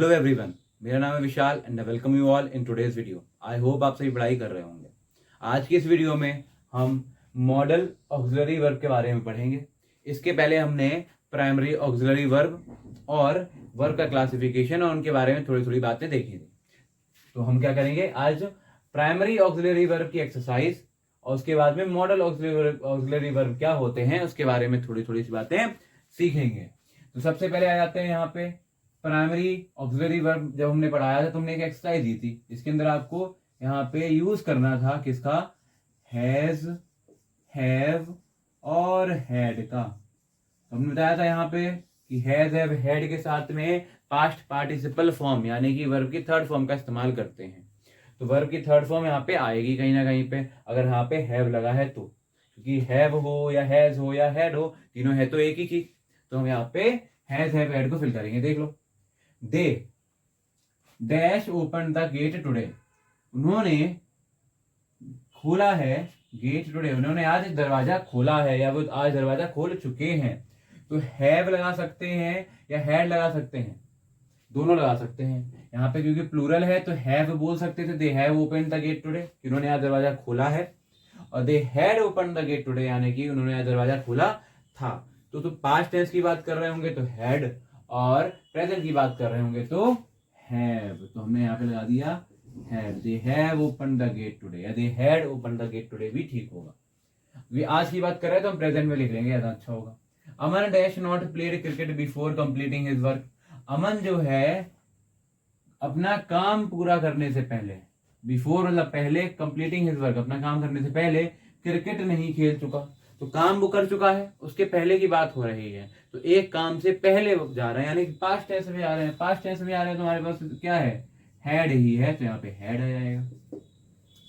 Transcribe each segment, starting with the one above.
Hello everyone, मेरा नाम है Vishal and welcome you all in today's video. I hope आप सभी पढ़ाई कर रहे होंगे। आज की इस वीडियो में हम मॉडल ऑक्सिलरी वर्ब के बारे में पढ़ेंगे। इसके पहले हमने प्राइमरी ऑक्सिलरी वर्ब और वर्ब का क्लासिफिकेशन और उनके बारे में थोड़ी थोड़ी बातें देखी थी। तो हम क्या करेंगे आज प्राइमरी ऑक्सिलरी वर्ब की एक्सरसाइज और उसके बाद में मॉडल ऑक्सिलरी वर्ब क्या होते हैं उसके बारे में थोड़ी थोड़ी सी बातें सीखेंगे। तो सबसे पहले आ जाते हैं यहाँ पे प्राइमरी ऑक्सिलरी वर्ब। जब हमने पढ़ाया था तो हमने एक एक्सरसाइज दी थी, इसके अंदर आपको यहाँ पे यूज करना था किसका, हैज, हैव और हैड का। तो हमने बताया था यहाँ पे कि हैज, हैव, हैड के साथ में पास्ट पार्टिसिपल फॉर्म यानी कि वर्ब की थर्ड फॉर्म का इस्तेमाल करते हैं। तो वर्ब की थर्ड फॉर्म यहाँ पे आएगी कहीं ना कहीं पे, अगर यहाँ पे हैव लगा है तो, क्योंकि हैव हो या हैज हो या हैड हो, तीनों है तो एक ही चीज। तो हम यहाँ पे हैज, हैव, हैड को फिल करेंगे। देख लो, they dash open the gate today, उन्होंने खोला है गेट टुडे, उन्होंने आज दरवाजा खोला है या वो आज दरवाजा खोल चुके हैं। तो हैव लगा सकते हैं या हैड लगा सकते हैं, दोनों लगा सकते हैं। यहाँ पे क्योंकि प्लूरल है तो हैव बोल सकते थे, they have open the gate today, उन्होंने आज दरवाजा खोला है, और they had open the gate today यानी कि उन्होंने आज दरवाजा खोला था। तो पास्ट टेंस की बात कर रहे होंगे तो हैड, और प्रेजेंट की बात कर रहे होंगे तो हैव। तो हमने यहाँ पे लगा दिया have, they have open the gate today या they had open the gate today भी ठीक होगा। आज की बात कर रहे हैं तो हम प्रेजेंट में लिख लेंगे, ज्यादा अच्छा होगा। Aman dash not played cricket before completing his work, Aman जो है अपना काम पूरा करने से पहले, बिफोर मतलब पहले, कंप्लीटिंग हिज वर्क अपना काम करने से पहले क्रिकेट नहीं खेल चुका। तो काम वो कर चुका है, उसके पहले की बात हो रही है, तो एक काम से पहले वो जा रहे हैं यानी कि पास्ट टेंस में आ रहे हैं। पास्ट टेंस में आ रहे हैं तो हमारे पास क्या है, हैड ही है, तो यहाँ पे हैड आ जाएगा,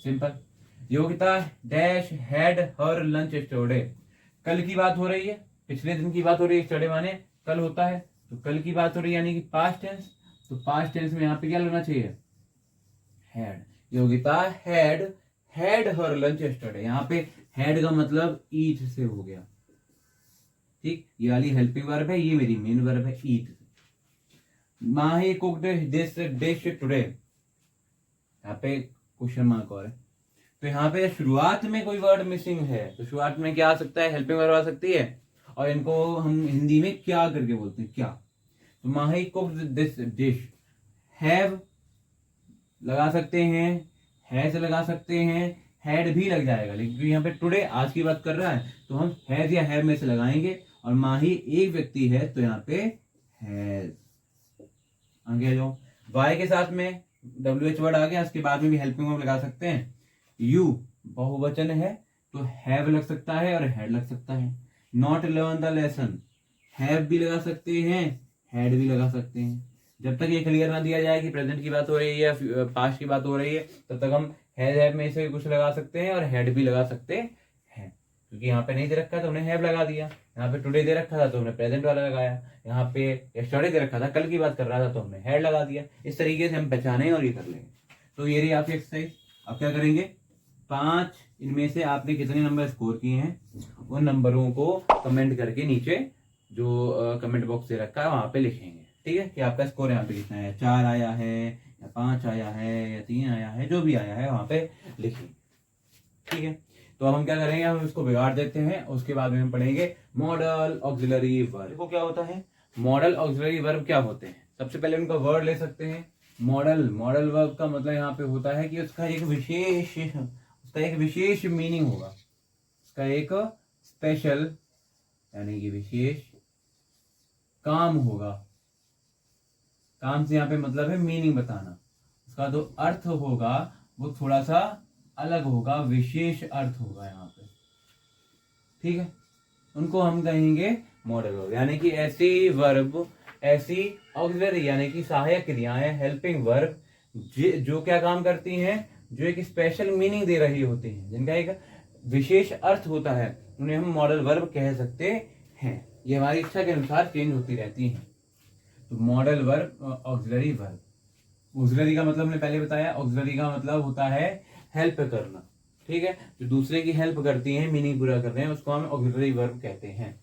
simple. Yogita dash had her lunch today, कल की बात हो रही है, पिछले दिन की बात हो रही है, स्टोडे माने कल होता है, तो कल की बात हो रही है यानी कि पास्ट टेंस। तो पास्ट टेंस में यहाँ पे क्या लगना चाहिए, had. Yogita had had her lunch today, यहाँ पे हैड का मतलब ईट से हो गया, ठीक। ये वाली हेल्पिंग वर्ब है, ये मेरी मेन वर्ब है, ईट। माही कुक्ड दिस डिश टुडे, यहाँ पे क्वेश्चन मार्क और है, तो यहाँ पे शुरुआत में कोई वर्ड मिसिंग है तो शुरुआत में क्या आ सकता है, हेल्पिंग वर्ब आ सकती है। और इनको हम हिंदी में क्या करके बोलते हैं, क्या। तो माही कुक्ड दिस डिश, हैव लगा सकते हैं, हैज लगा सकते हैं, हैड भी लग जाएगा, लेकिन यहाँ पे टुडे आज की बात कर रहा है तो हम हैज या हैव में से लगाएंगे, और माही एक व्यक्ति है तो यहाँ पे हैज। आगे जो वाई के साथ में WH वर्ड आ गया, उसके बाद में भी हेल्पिंग वर्ब लगा सकते हैं। यू बहुवचन है तो हैव लग सकता है और हैड लग सकता है। Not learn the lesson, have भी लगा सकते हैं, हैड भी लगा सकते हैं। जब तक ये क्लियर ना दिया जाए कि प्रेजेंट की बात हो रही है या पास्ट की बात हो रही है, तब तक हम हैज, हैव में से कुछ लगा सकते हैं और हैड भी लगा सकते हैं, क्योंकि यहाँ पे नहीं दे रखा तो हमने हैव लगा दिया, यहाँ पे टुडे दे रखा था तो हमने प्रेजेंट वाला लगाया, यहाँ पे यस्टरडे दे रखा था कल की बात कर रहा था तो हमने हैड लगा दिया। इस तरीके से हम पहचाने और ये कर लेंगे। तो ये रही आपकी एक्सरसाइज। अब क्या करेंगे, 5 इनमें से आपने कितने नंबर स्कोर किए हैं उन नंबरों को कमेंट करके नीचे जो कमेंट बॉक्स दे रखा है वहां पे लिखेंगे, ठीक है, कि आपका स्कोर यहाँ पे कितना है, 4 आया है या 5 आया है या 3 आया है, जो भी आया है वहां पे लिखेंगे, ठीक है। तो अब हम क्या करेंगे, हम इसको बिगाड़ देते हैं, उसके बाद में हम पढ़ेंगे मॉडल ऑक्सिलरी वर्ब। वो क्या होता है, मॉडल ऑक्सिलरी वर्ब क्या होते हैं। सबसे पहले उनका वर्ड ले सकते हैं। मॉडल, मॉडल वर्ब का मतलब यहाँ पे होता है कि उसका एक विशेष मीनिंग होगा, उसका एक स्पेशल यानी कि विशेष काम होगा। काम से यहाँ पे मतलब है मीनिंग बताना, उसका जो अर्थ होगा वो थोड़ा सा अलग होगा, विशेष अर्थ होगा यहाँ पे, ठीक है। उनको हम कहेंगे मॉडल वर्ब, यानी कि ऐसी वर्ब, ऐसी ऑक्सिलरी यानी कि सहायक क्रियाएं, हेल्पिंग वर्ब जो क्या काम करती हैं, जो एक स्पेशल मीनिंग दे रही होती हैं, जिनका एक विशेष अर्थ होता है, उन्हें हम मॉडल वर्ब कह सकते हैं। ये हमारी इच्छा के अनुसार चेंज होती रहती हैं। तो modal verb, auxiliary verb. Auxiliary का मतलब हमने पहले बताया, ऑक्सिलरी का मतलब होता है हेल्प करना, ठीक है, जो दूसरे की हेल्प करती हैं, मीनिंग पूरा करते हैं, उसको हम ऑक्सिलरी वर्ब कहते हैं।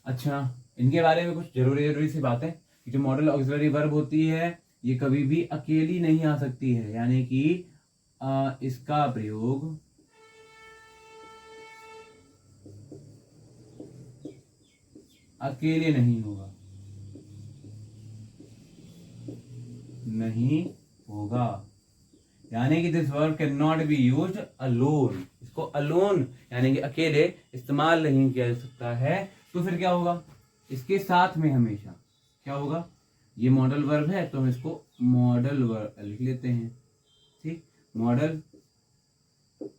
अच्छा, इनके बारे में कुछ जरूरी सी बातें। जो मॉडल ऑक्सिलरी वर्ब होती है ये कभी भी अकेली नहीं आ सकती है, यानी कि इसका प्रयोग अकेले नहीं होगा, नहीं होगा, यानी कि this verb can not be used alone. इसको अलोन यानी कि अकेले इस्तेमाल नहीं किया जा सकता है। तो फिर क्या होगा, इसके साथ में हमेशा क्या होगा, ये मॉडल वर्ब है तो हम इसको मॉडल वर्ब लिख लेते हैं, ठीक, मॉडल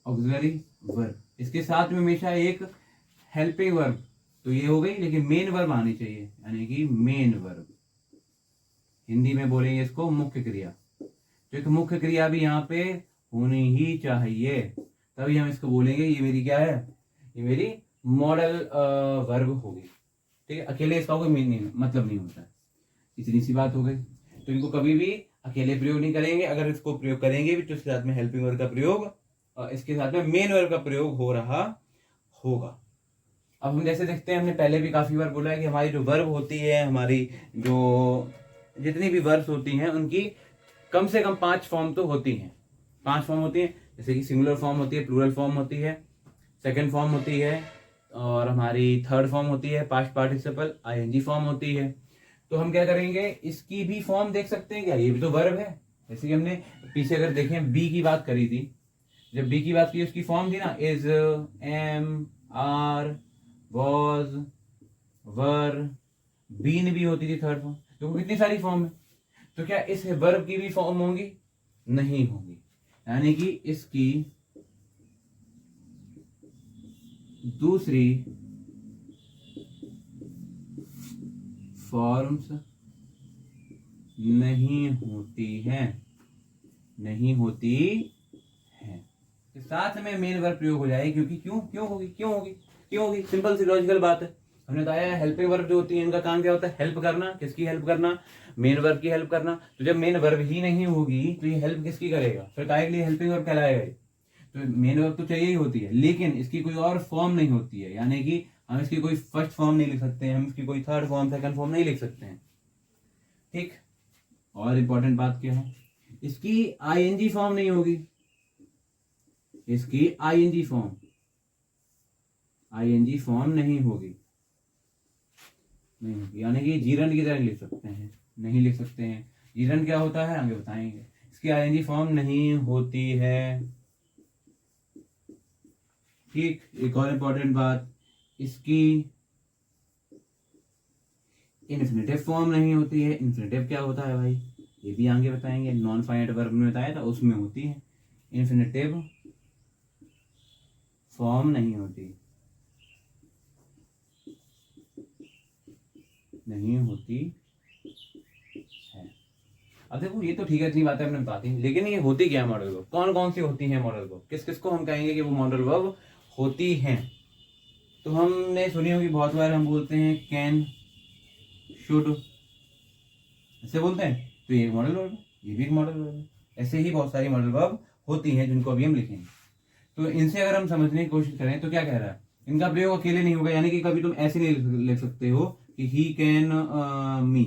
ऑक्सिलरी वर्ब। इसके साथ में हमेशा एक हेल्पिंग वर्ब, तो ये हो गई, लेकिन मेन वर्ब आनी चाहिए, यानी कि मेन वर्ब, हिंदी में बोलेंगे इसको मुख्य क्रिया। तो एक मुख्य क्रिया भी यहाँ पे होनी ही चाहिए, तभी हम इसको बोलेंगे ये मेरी क्या है, ये मेरी मॉडल वर्ब होगी, ठीक है। अकेले इसका कोई मीनिंग मतलब नहीं होता है, इतनी सी बात हो गई। तो इनको कभी भी अकेले प्रयोग नहीं करेंगे, अगर इसको प्रयोग करेंगे भी तो इसके साथ में हेल्पिंग वर्ब का प्रयोग, इसके साथ में मेन वर्ब का प्रयोग हो रहा होगा। अब हम जैसे देखते हैं, हमने पहले भी काफी बार बोला है कि हमारी जो वर्ब होती है, हमारी जो जितनी भी वर्ब्स होती हैं उनकी कम से कम 5 फॉर्म तो होती हैं, 5 फॉर्म होती हैं। जैसे कि सिंगुलर फॉर्म होती है, प्लूरल फॉर्म होती है, सेकंड फॉर्म होती है, और हमारी थर्ड फॉर्म होती है, पास्ट पार्टिसिपल आईएनजी फॉर्म होती है। तो हम क्या करेंगे, इसकी भी फॉर्म देख सकते हैं क्या, ये भी तो वर्ब है। जैसे कि हमने पीछे अगर देखें बी की बात करी थी, जब बी की बात की उसकी फॉर्म थी ना, is, am, are, was, were, been भी होती थी थर्ड फॉर्म। तो कितनी सारी फॉर्म है, तो क्या इस वर्ब की भी फॉर्म होंगी, नहीं होंगी, यानी कि इसकी दूसरी फॉर्म्स नहीं होती हैं, नहीं होती हैं। तो साथ में मेन वर्ब प्रयोग हो जाएगी, क्योंकि क्यों होगी, सिंपल सी लॉजिकल बात है। हमने बताया हेल्पिंग वर्ब जो होती है इनका काम क्या होता है, हेल्प करना। किसकी हेल्प करना, मेन वर्ब की हेल्प करना। तो जब मेन वर्ब ही नहीं होगी तो ये हेल्प किसकी करेगा, फिर काहे के लिए हेल्पिंग वर्ब कहलाएगा। तो मेन वर्ब तो चाहिए ही होती है, लेकिन इसकी कोई और फॉर्म नहीं होती है, यानी कि हम इसकी कोई फर्स्ट फॉर्म नहीं लिख सकते हैं, हम इसकी कोई थर्ड फॉर्म, सेकंड फॉर्म नहीं लिख सकते हैं, ठीक। और इंपॉर्टेंट बात क्या है, इसकी आईएनजी फॉर्म नहीं होगी, इसकी आईएनजी फॉर्म नहीं होगी, यानी कि जीरन की तरह लिख सकते हैं, नहीं लिख सकते हैं। जीरन क्या होता है आगे बताएंगे। इसकी आईएनजी फॉर्म नहीं होती है, ठीक। एक और इंपॉर्टेंट बात, इसकी इन्फिनेटिव फॉर्म नहीं होती है। इन्फिनेटिव क्या होता है भाई, ये भी आगे बताएंगे। नॉन फाइनाइट वर्ब में बताया था, उसमें होती है। इन्फिनेटिव फॉर्म नहीं होती, नहीं होती है। अब देखो ये तो ठीक है, इतनी बातें हमने बता दी, लेकिन ये होती क्या है मॉडल वर्ब, कौन कौन सी होती है मॉडल वर्ब, किस किस को हम कहेंगे कि वो मॉडल वर्ब होती हैं। तो हमने सुनी होगी बहुत बार, हम बोलते हैं कैन, शुड, ऐसे बोलते हैं, तो ये एक मॉडल वर्ब है, ये भी एक मॉडल वर्ब है। ऐसे ही बहुत सारी मॉडल वर्ब होती हैं जिनको अभी हम लिखेंगे। तो इनसे अगर हम समझने की कोशिश करें तो क्या कह रहा है, इनका प्रयोग अकेले नहीं होगा, यानी कि कभी तुम ऐसे नहीं लिख सकते हो कि he can me.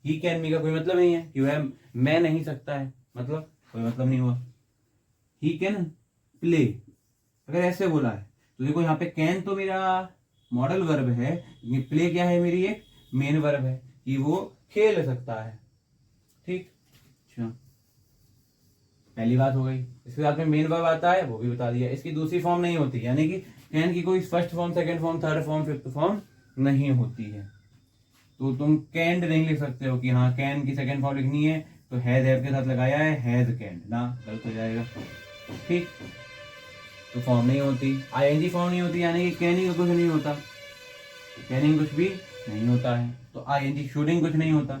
He can मी का कोई मतलब नहीं है कि वह मैं नहीं सकता है, मतलब कोई मतलब नहीं हुआ। ही कैन प्ले, अगर ऐसे बोला है तो देखो यहाँ पे कैन तो मेरा मॉडल वर्ब है, प्ले क्या है, मेरी एक मेन वर्ब है कि वो खेल सकता है, ठीक। अच्छा, पहली बात हो गई। इसके साथ में मेन वर्ब आता है, वो भी बता दिया। इसकी दूसरी फॉर्म नहीं होती, यानी कि कैन की कोई first form, second form, third form, fifth form नहीं होती है। तो तुम कैंड नहीं लिख सकते हो कि हाँ कैन की सेकंड फॉर्म लिखनी है तो हैज हैव के साथ लगाया है हैज कैंड, ना, गलत हो जाएगा, ठीक। तो फॉर्म नहीं होती। आईएनजी फॉर्म नहीं होती, यानी कि कैनिंग कुछ नहीं होता, कैनिंग कुछ भी नहीं होता है। तो आईएनजी शूडिंग कुछ नहीं होता,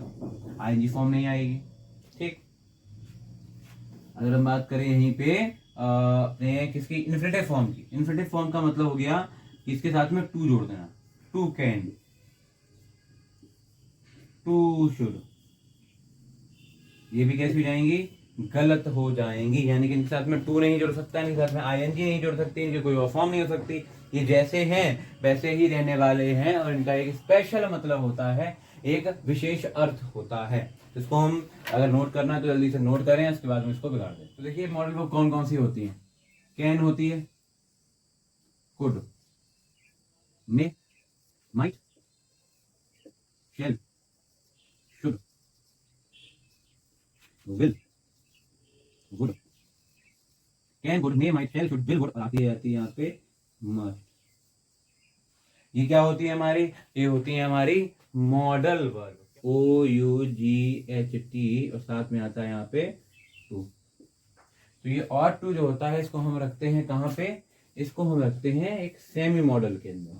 आईएनजी फॉर्म नहीं आएगी, ठीक। अगर हम बात करें यहीं पे अपने किसकी, इन्फिनेटिव फॉर्म की। इन्फिनेटिव फॉर्म का मतलब हो गया कि इसके साथ में टू जोड़ देना, टू कैन, टू शुड, ये भी कैसी हो जाएंगी, गलत हो जाएंगी। यानी कि इनके साथ में टू नहीं जोड़ सकता, इनके साथ में आईएनजी नहीं जोड़ सकती, इनकी कोई और फॉर्म नहीं हो सकती। ये जैसे हैं वैसे ही रहने वाले हैं, और इनका एक स्पेशल मतलब होता है एक विशेष अर्थ होता है। इसको हम अगर नोट करना है तो जल्दी से नोट करें, उसके बाद में इसको बिगाड़ दें। तो देखिए मॉडल वर्ब कौन कौन सी होती है। कैन होती है, could, may, might, shall, should, will, would. Can, could, may, might, shall, should, will, would, आती है यहाँ पे मस्ट। ये क्या होती है हमारी, ये होती है हमारी मॉडल वर्ब। OUGHT और साथ में आता है यहाँ पे टू। तो ये और टू जो होता है इसको हम रखते हैं कहाँ पे, इसको हम रखते हैं एक सेमी मॉडल के अंदर।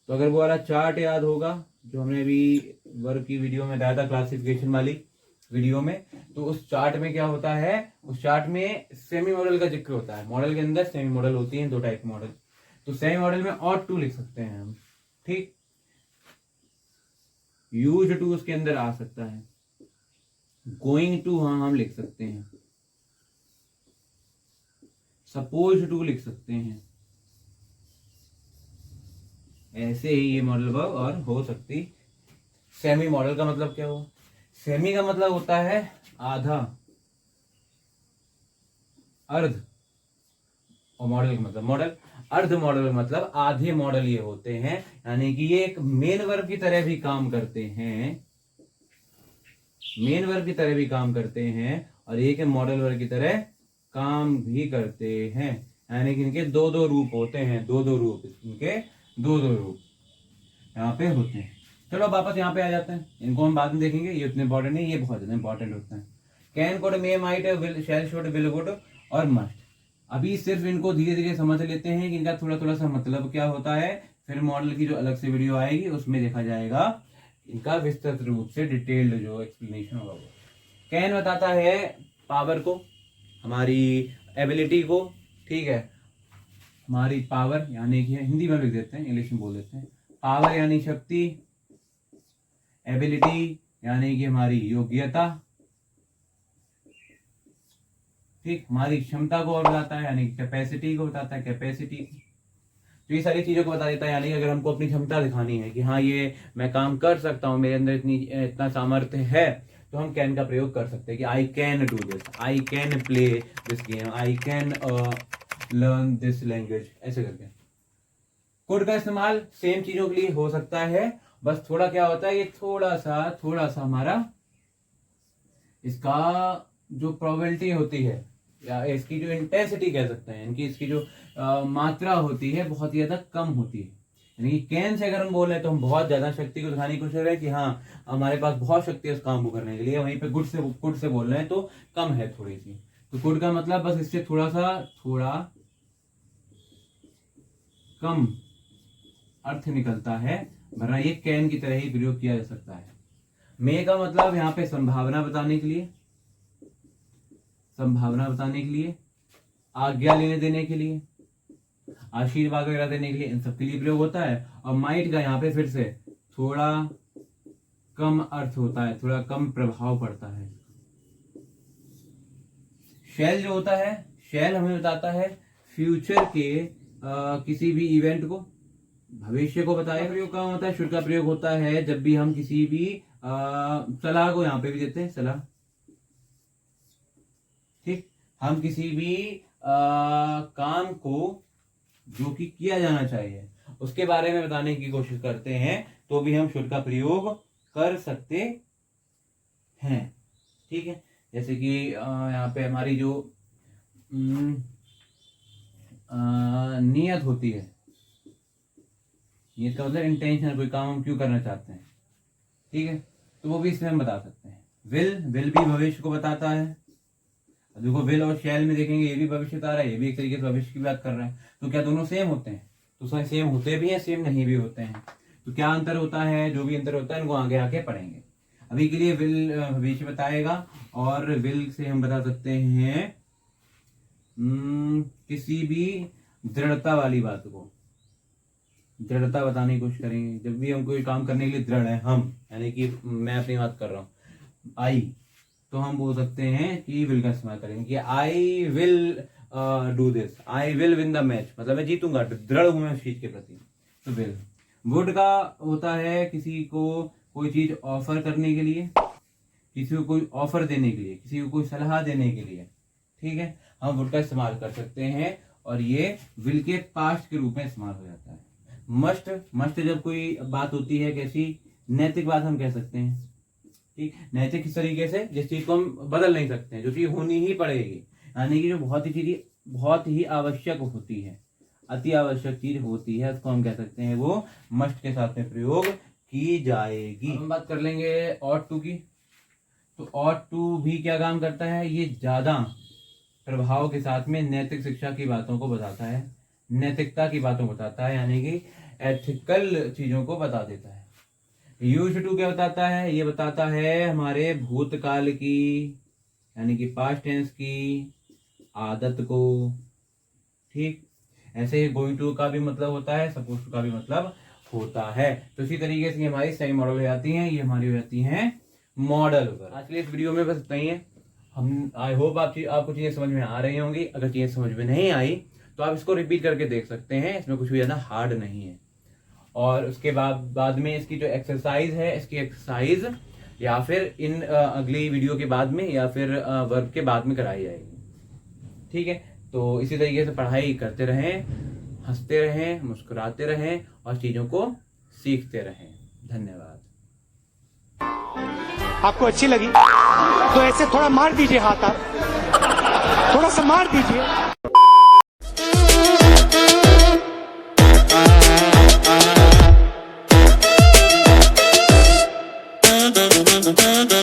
तो अगर वो वाला चार्ट याद होगा जो हमने अभी वर्ब की वीडियो में बताया था, क्लासिफिकेशन वाली वीडियो में, तो उस चार्ट में क्या होता है, उस चार्ट में सेमी मॉडल का जिक्र होता है। मॉडल के अंदर सेमी मॉडल होती है, दो टाइप मॉडल। तो सेमी मॉडल में और टू लिख सकते हैं हम, ठीक। यूज टू उसके अंदर आ सकता है, गोइंग टू हाँ हम लिख सकते हैं, सपोज टू लिख सकते हैं। ऐसे ही ये मॉडल वर्ब और हो सकती। सेमी मॉडल का मतलब क्या हो, सेमी का मतलब होता है आधा, अर्ध, और मॉडल का मतलब मॉडल। अर्ध मॉडल का मतलब आधे मॉडल ये होते हैं, यानी कि ये एक मेन वर्ब की तरह भी काम करते हैं, मेन वर्ब की तरह भी काम करते हैं, और एक मॉडल वर्ब की तरह काम भी करते हैं। यानी कि इनके दो दो रूप होते हैं, दो दो रूप, इनके दो दो रूप यहाँ पे होते हैं। चलो अब वापस यहाँ पे आ जाते हैं, इनको हम बाद में देखेंगे, ये उतने इंपॉर्टेंट नहीं, ये बहुत ज्यादा इंपॉर्टेंट होता है। Can, could, may, might, will, shall, should, will, would और मस्ट। अभी सिर्फ इनको धीरे धीरे समझ लेते हैं कि इनका थोड़ा थोड़ा सा मतलब क्या होता है, फिर मॉडल की जो अलग से वीडियो आएगी उसमें देखा जाएगा इनका विस्तृत रूप से डिटेल्ड जो एक्सप्लेनेशन होगा वो। कैन बताता है पावर को, हमारी एबिलिटी को, ठीक है, हमारी पावर यानी कि हिंदी में लिख देते हैं, इंग्लिश में बोल देते हैं। पावर यानी शक्ति, एबिलिटी यानी कि हमारी योग्यता, ठीक, हमारी क्षमता को और बताता है, यानी कैपेसिटी को बताता है, कैपेसिटी। तो ये सारी चीजों को बता देता है, यानी अगर हमको अपनी क्षमता दिखानी है कि हाँ ये मैं काम कर सकता हूँ, मेरे अंदर इतना सामर्थ्य है, तो हम कैन का प्रयोग कर सकते हैं कि I can do this, I can play this game, I can learn this language, ऐसे करके। कुड का इस्तेमाल सेम चीजों के लिए हो सकता है, बस थोड़ा क्या होता है, ये थोड़ा सा हमारा इसका जो प्रोबेबिलिटी होती है या इसकी जो इंटेंसिटी कह सकते हैं, इनकी इसकी जो मात्रा होती है बहुत ही ज्यादा कम होती है। यानी कि कैन से अगर हम बोल रहे हैं तो हम बहुत ज्यादा शक्ति को दिखाने की कोशिश कर रहे हैं कि हाँ हमारे पास बहुत शक्ति है उस काम को करने के लिए। वहीं पे कुड से बोल रहे हैं तो कम है थोड़ी सी। तो कुड का मतलब बस इससे थोड़ा कम अर्थ निकलता है, वरना ये कैन की तरह ही प्रयोग किया जा सकता है। मे का मतलब यहाँ पे संभावना बताने के लिए, संभावना बताने के लिए, आज्ञा लेने देने के लिए, आशीर्वाद वगैरह देने के लिए, इन सब के लिए प्रयोग होता है। और माइट का यहाँ पे फिर से थोड़ा कम अर्थ होता है, थोड़ा कम प्रभाव पड़ता है। शैल जो होता है, शैल हमें बताता है फ्यूचर के किसी भी इवेंट को, भविष्य को बताएगा। प्रयोग का होता है, शुड का प्रयोग होता है जब भी हम किसी भी सलाह को यहाँ पे भी देते हैं, सलाह, ठीक, हम किसी भी काम को जो कि किया जाना चाहिए उसके बारे में बताने की कोशिश करते हैं, तो भी हम शुड का प्रयोग कर सकते हैं, ठीक है। जैसे कि यहाँ पे हमारी जो नियत होती है, नियत का मतलब इंटेंशन, कोई काम हम क्यों करना चाहते हैं, ठीक है, तो वो भी इसमें हम बता सकते हैं। विल भी भविष्य को बताता है। देखो विल और शैल में देखेंगे, ये भी भविष्य बता रहा है, ये भी एक तरीके से भविष्य की बात कर रहा है। तो क्या दोनों सेम होते हैं? तो सेम होते भी हैं, सेम नहीं भी होते हैं। तो क्या अंतर होता है? जो भी अंतर होता है इनको आगे आके पढ़ेंगे। अभी के लिए विल भविष्य बताएगा, और विल से हम बता सकते हैं किसी भी दृढ़ता वाली बात को, दृढ़ता बताने की कोशिश करेंगे। जब भी हम कोई काम करने के लिए दृढ़ है हम, यानी कि मैं अपनी बात कर रहा हूँ, आई, तो हम बोल सकते हैं कि विल का इस्तेमाल करेंगे कि I will do this, I will win the match, मतलब मैं जीतूंगा, दृढ़ हूं मैं उस चीज के प्रति, तो विल। वुड का होता है किसी को कोई चीज ऑफर करने के लिए, किसी को कोई ऑफर देने के लिए, किसी को कोई सलाह देने के लिए, ठीक है, हम वुड का इस्तेमाल कर सकते हैं और ये विल के पास्ट के रूप में इस्तेमाल हो जाता है। मस्ट, मस्ट जब कोई बात होती है कैसी, नैतिक बात हम कह सकते हैं, ठीक, नैतिक इस तरीके से जिस चीज को हम बदल नहीं सकते हैं, जो चीज होनी ही पड़ेगी, यानी कि जो बहुत ही आवश्यक होती है, अति आवश्यक चीज होती है, उसको हम कह सकते हैं वो मस्ट के साथ में प्रयोग की जाएगी। हम बात कर लेंगे ought to की। तो ought to भी क्या काम करता है, ये ज्यादा प्रभाव के साथ में नैतिक शिक्षा की बातों को बताता है, नैतिकता की बातों को बताता है, यानी कि एथिकल चीजों को बता देता है। यूज्ड टू क्या बताता है, ये बताता है हमारे भूतकाल की, यानी कि पास्ट टेंस की आदत को, ठीक। ऐसे ही गोइंग टू का भी मतलब होता है, सपोज टू का भी मतलब होता है। तो इसी तरीके से हमारी सही मॉडल हो जाती हैं, ये हमारी हो जाती हैं मॉडल। आज के लिए इस वीडियो में बस इतना ही है। हम आई होप आपको चीजें समझ में आ रही होंगी। अगर चीजें समझ में नहीं आई तो आप इसको रिपीट करके देख सकते हैं, इसमें कुछ भी ज्यादा हार्ड नहीं है। और उसके बाद में इसकी जो एक्सरसाइज है, इसकी एक्सरसाइज या फिर इन अगली वीडियो के बाद में या फिर वर्क के बाद में कराई जाएगी, ठीक है। तो इसी तरीके से पढ़ाई करते रहें, हंसते रहें, मुस्कुराते रहें और चीजों को सीखते रहें। धन्यवाद। आपको अच्छी लगी तो ऐसे थोड़ा मार दीजिए हाथ, आप थोड़ा सा मार दीजिए।